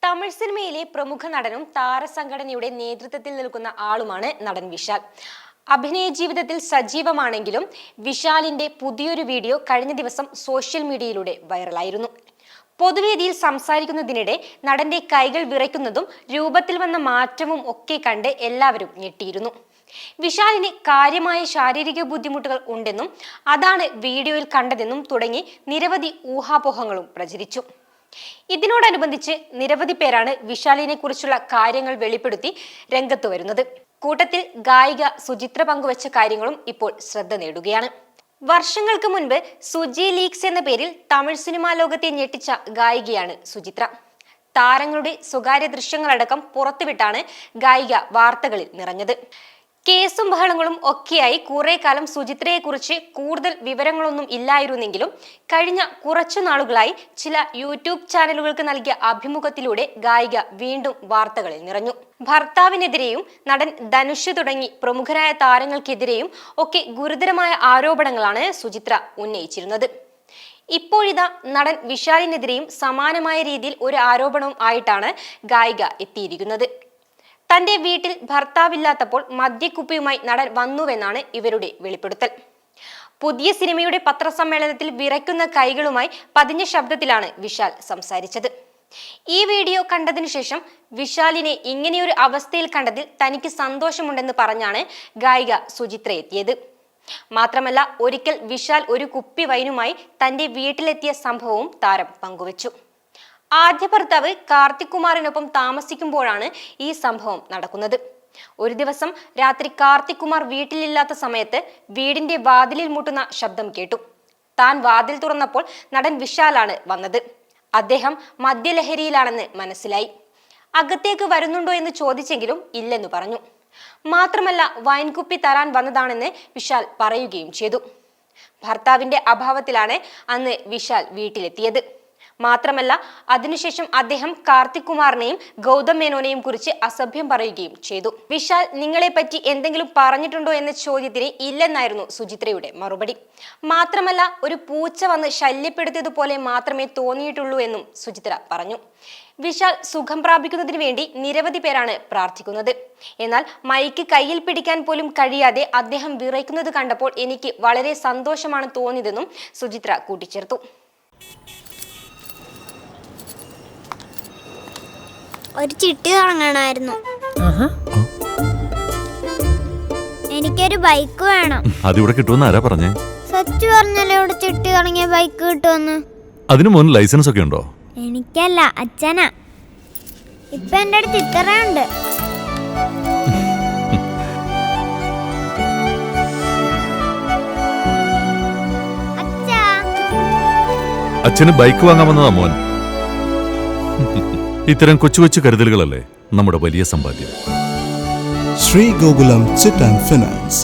തമിഴ് സിനിമയിലെ പ്രമുഖ നടനും താരസംഘടനയുടെ നേതൃത്വത്തിൽ നിൽക്കുന്ന ആളുമാണ് നടൻ വിശാൽ. അഭിനയ ജീവിതത്തിൽ സജീവമാണെങ്കിലും വിശാലിന്റെ പുതിയൊരു വീഡിയോ കഴിഞ്ഞ ദിവസം സോഷ്യൽ മീഡിയയിലൂടെ വൈറലായിരുന്നു. പൊതുവേദിയിൽ സംസാരിക്കുന്നതിനിടെ നടന്റെ കൈകൾ വിറയ്ക്കുന്നതും രൂപത്തിൽ വന്ന മാറ്റവും ഒക്കെ കണ്ട് എല്ലാവരും ഞെട്ടിയിരുന്നു. വിശാലിന് കാര്യമായ ശാരീരിക ബുദ്ധിമുട്ടുകൾ ഉണ്ടെന്നും അതാണ് വീഡിയോയിൽ കണ്ടതെന്നും തുടങ്ങി നിരവധി ഊഹാപോഹങ്ങളും പ്രചരിച്ചു. ഇതിനോടനുബന്ധിച്ച് നിരവധി പേരാണ് വിശാലിനെ കുറിച്ചുള്ള കാര്യങ്ങൾ വെളിപ്പെടുത്തി രംഗത്ത് വരുന്നത്. കൂട്ടത്തിൽ ഗായിക സുചിത്ര പങ്കുവച്ച കാര്യങ്ങളും ഇപ്പോൾ ശ്രദ്ധ നേടുകയാണ്. വർഷങ്ങൾക്ക് മുൻപ് സുജി ലീക്സ് എന്ന പേരിൽ തമിഴ് സിനിമാ ലോകത്തെ ഞെട്ടിച്ച ഗായികയാണ് സുചിത്ര. താരങ്ങളുടെ സ്വകാര്യ ദൃശ്യങ്ങളടക്കം പുറത്തുവിട്ടാണ് ഗായിക വാർത്തകളിൽ നിറഞ്ഞത്. കേസും ബഹളങ്ങളും ഒക്കെയായി കുറെ കാലം സുചിത്രയെക്കുറിച്ച് കൂടുതൽ വിവരങ്ങളൊന്നും ഇല്ലായിരുന്നെങ്കിലും കഴിഞ്ഞ കുറച്ചു നാളുകളായി ചില യൂട്യൂബ് ചാനലുകൾക്ക് നൽകിയ അഭിമുഖത്തിലൂടെ ഗായിക വീണ്ടും വാർത്തകളിൽ നിറഞ്ഞു. ഭർത്താവിനെതിരെയും നടൻ ധനുഷ് തുടങ്ങി പ്രമുഖരായ താരങ്ങൾക്കെതിരെയും ഒക്കെ ഗുരുതരമായ ആരോപണങ്ങളാണ് സുചിത്ര ഉന്നയിച്ചിരുന്നത്. ഇപ്പോഴിതാ നടൻ വിശാലിനെതിരെയും സമാനമായ രീതിയിൽ ഒരു ആരോപണവും ആയിട്ടാണ് ഗായിക എത്തിയിരിക്കുന്നത്. തന്റെ വീട്ടിൽ ഭർത്താവില്ലാത്തപ്പോൾ മദ്യക്കുപ്പിയുമായി നടൻ വന്നുവെന്നാണ് ഇവരുടെ വെളിപ്പെടുത്തൽ. പുതിയ സിനിമയുടെ പത്രസമ്മേളനത്തിൽ വിറയ്ക്കുന്ന കൈകളുമായി പതിഞ്ഞ ശബ്ദത്തിലാണ് വിശാൽ സംസാരിച്ചത്. ഈ വീഡിയോ കണ്ടതിനു ശേഷം വിശാലിനെ ഇങ്ങനെയൊരു അവസ്ഥയിൽ കണ്ടതിൽ തനിക്ക് സന്തോഷമുണ്ടെന്ന് പറഞ്ഞാണ് ഗായിക സുചിത്ര എത്തിയത്. മാത്രമല്ല, ഒരിക്കൽ വിശാൽ ഒരു കുപ്പി വൈനുമായി തന്റെ വീട്ടിലെത്തിയ സംഭവവും താരം പങ്കുവച്ചു. ആദ്യ ഭർത്താവ് കാർത്തിക് കുമാറിനൊപ്പം താമസിക്കുമ്പോഴാണ് ഈ സംഭവം നടക്കുന്നത്. ഒരു ദിവസം രാത്രി കാർത്തിക് കുമാർ വീട്ടിലില്ലാത്ത സമയത്ത് വീടിന്റെ വാതിലിൽ മുട്ടുന്ന ശബ്ദം കേട്ടു. താൻ വാതിൽ തുറന്നപ്പോൾ നടൻ വിശാലാണ് വന്നത്. അദ്ദേഹം മദ്യലഹരിയിലാണെന്ന് മനസ്സിലായി. അകത്തേക്ക് വരുന്നുണ്ടോ എന്ന് ചോദിച്ചെങ്കിലും ഇല്ലെന്ന് പറഞ്ഞു. മാത്രമല്ല, വൈൻകുപ്പി തരാൻ വന്നതാണെന്ന് വിശാൽ പറയുകയും ചെയ്തു. ഭർത്താവിന്റെ അഭാവത്തിലാണ് അന്ന് വിശാൽ വീട്ടിലെത്തിയത്. മാത്രമല്ല, അതിനുശേഷം അദ്ദേഹം കാർത്തിക് കുമാറിനെയും ഗൗതം മേനോനെയും കുറിച്ച് അസഭ്യം പറയുകയും ചെയ്തു. വിശാൽ നിങ്ങളെ പറ്റി എന്തെങ്കിലും പറഞ്ഞിട്ടുണ്ടോ എന്ന ചോദ്യത്തിന് ഇല്ലെന്നായിരുന്നു സുചിത്രയുടെ മറുപടി. മാത്രമല്ല, ഒരു പൂച്ച വന്ന് ശല്യപ്പെടുത്തിയതുപോലെ മാത്രമേ തോന്നിയിട്ടുള്ളൂ എന്നും സുചിത്ര പറഞ്ഞു. വിശാൽ സുഖം പ്രാപിക്കുന്നതിന് വേണ്ടി നിരവധി പേരാണ് പ്രാർത്ഥിക്കുന്നത്. എന്നാൽ മൈക്ക് കയ്യിൽ പിടിക്കാൻ പോലും കഴിയാതെ അദ്ദേഹം വിറയ്ക്കുന്നത് കണ്ടപ്പോൾ എനിക്ക് വളരെ സന്തോഷമാണ് തോന്നിയതെന്നും സുചിത്ര കൂട്ടിച്ചേർത്തു. ഒരു ചിട്ടി തുടങ്ങണമായിരുന്നു. എനിക്കൊരു ബൈക്ക് വേണം. അതിവിടെ കിട്ടുമെന്ന് ആരാ പറഞ്ഞേ? സച്ചു പറഞ്ഞല്ലേ ഇവിടെ ചിട്ടി തുടങ്ങിയ ബൈക്ക് കിട്ടുമെന്ന്. അതിനു മുൻ ലൈസൻസ് ഒക്കെ ഉണ്ടോ? എനിക്കല്ല, അച്ഛനാ. ഇപ്പൊ എന്റെ അടുത്ത് ഇത്രയുണ്ട്. അച്ഛന് ബൈക്ക് വാങ്ങാൻ വന്നതാ മോൻ. ഇത്തരം കൊച്ചു കൊച്ചു കരുതലുകളല്ലേ നമ്മുടെ വലിയ സമ്പാദ്യം. Shri Gokulam chit and finance.